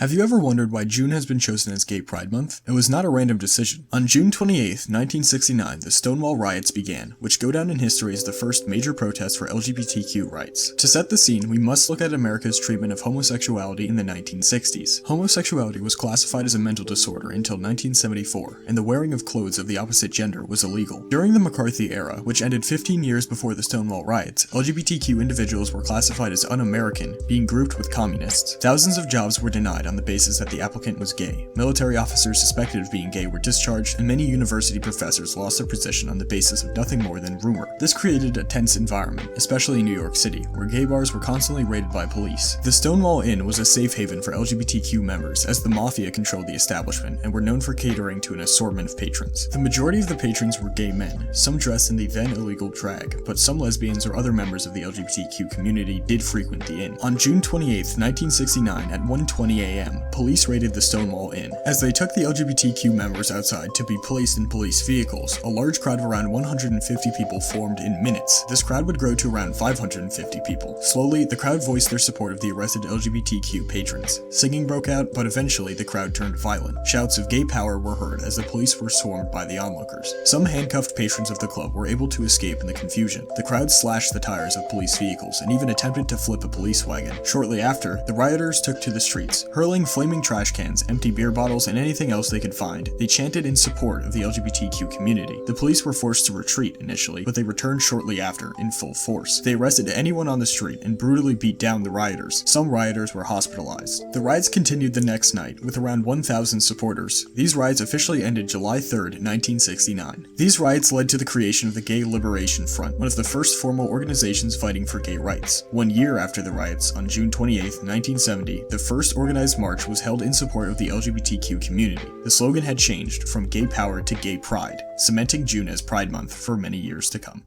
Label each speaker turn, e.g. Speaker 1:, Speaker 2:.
Speaker 1: Have you ever wondered why June has been chosen as Gay Pride Month? It was not a random decision. On June 28, 1969, the Stonewall Riots began, which go down in history as the first major protest for LGBTQ rights. To set the scene, we must look at America's treatment of homosexuality in the 1960s. Homosexuality was classified as a mental disorder until 1974, and the wearing of clothes of the opposite gender was illegal. During the McCarthy era, which ended 15 years before the Stonewall Riots, LGBTQ individuals were classified as un-American, being grouped with communists. Thousands of jobs were denied on the basis that the applicant was gay. Military officers suspected of being gay were discharged, and many university professors lost their position on the basis of nothing more than rumor. This created a tense environment, especially in New York City, where gay bars were constantly raided by police. The Stonewall Inn was a safe haven for LGBTQ members, as the mafia controlled the establishment and were known for catering to an assortment of patrons. The majority of the patrons were gay men, some dressed in the then illegal drag, but some lesbians or other members of the LGBTQ community did frequent the inn. On June 28, 1969, at 1:20 a.m., police raided the Stonewall Inn. As they took the LGBTQ members outside to be placed in police vehicles, a large crowd of around 150 people formed in minutes. This crowd would grow to around 550 people. Slowly, the crowd voiced their support of the arrested LGBTQ patrons. Singing broke out, but eventually the crowd turned violent. Shouts of gay power were heard as the police were swarmed by the onlookers. Some handcuffed patrons of the club were able to escape in the confusion. The crowd slashed the tires of police vehicles and even attempted to flip a police wagon. Shortly after, the rioters took to the streets, hurling flaming trash cans, empty beer bottles, and anything else they could find. They chanted in support of the LGBTQ community. The police were forced to retreat initially, but they returned shortly after in full force. They arrested anyone on the street and brutally beat down the rioters. Some rioters were hospitalized. The riots continued the next night with around 1,000 supporters. These riots officially ended July 3rd, 1969. These riots led to the creation of the Gay Liberation Front, one of the first formal organizations fighting for gay rights. 1 year after the riots, on June 28, 1970, the first organized march was held in support of the LGBTQ community. The slogan had changed from Gay Power to Gay Pride, cementing June as Pride Month for many years to come.